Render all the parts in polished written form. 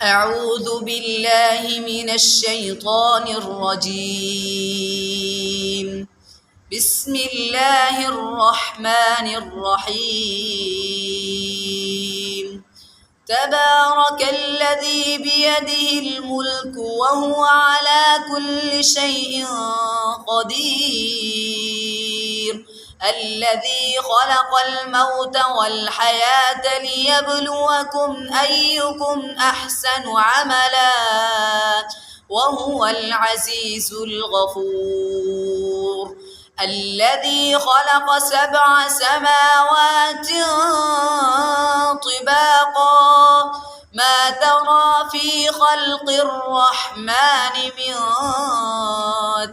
أعوذ بالله من الشيطان الرجيم. بسم الله الرحمن الرحيم. تبارك الذي بيده الملك وهو على كل شيء قدير، الذي خلق الموت والحياة ليبلوكم أيكم أحسن عملا وهو العزيز الغفور. الذي خلق 7 سماوات طباقا ما ترى في خلق الرحمن من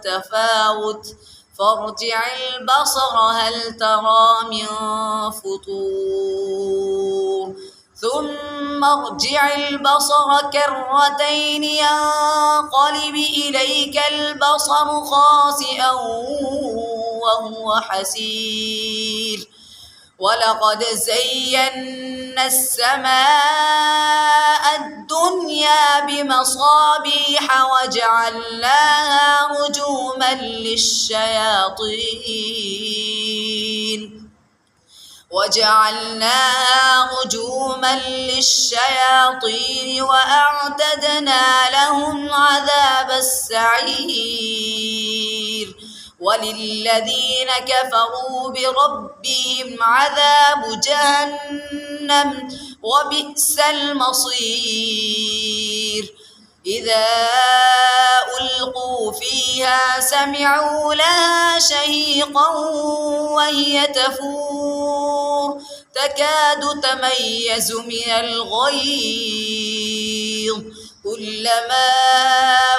تفاوت فارجع البصر هل ترى من فطور ثم ارجع البصر كرتين ينقلب إليك البصر خاسئا وهو حسير. ولقد زينا السماء الدنيا بمصابيح وجعلناها رجوما للشياطين وأعتدنا لهم عذاب السعير. وللذين كفروا بربهم عذاب جهنم وبئس المصير. إذا ألقوا فيها سمعوا لها شهيقا وهي تفور تكاد تميز من الغيظ كلما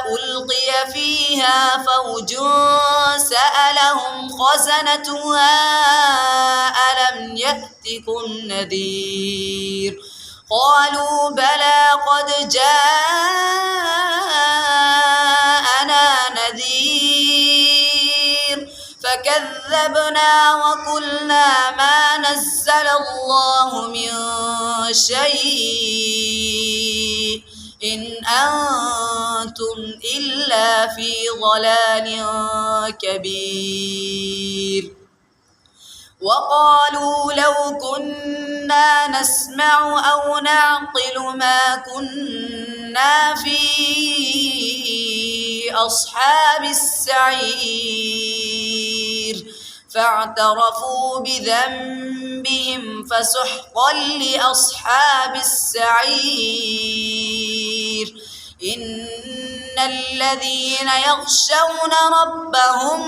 ألقي فيها فوج سألهم خزنتها ألم يأتكم نذير قالوا بلى قد جاءنا نذير فكذبنا وقلنا ما نزل الله من شيء إن أنتم إلا في ضلال كبير. وقالوا لو كنا نسمع أو نعقل ما كنا في أصحاب السعير فاعترفوا بذنبهم فسحقا لأصحاب السعير. إن الذين يخشون ربهم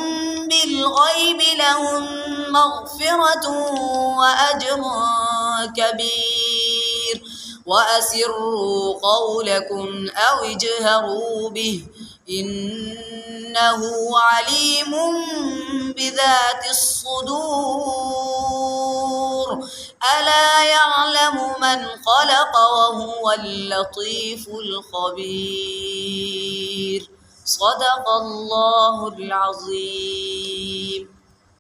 بالغيب لهم مغفرة وأجر كبير. وأسروا قولكم أو اجهروا به إنه عليم بذات الصدور. ألا يعلم من خلق وهو اللطيف الخبير. صدق الله العظيم.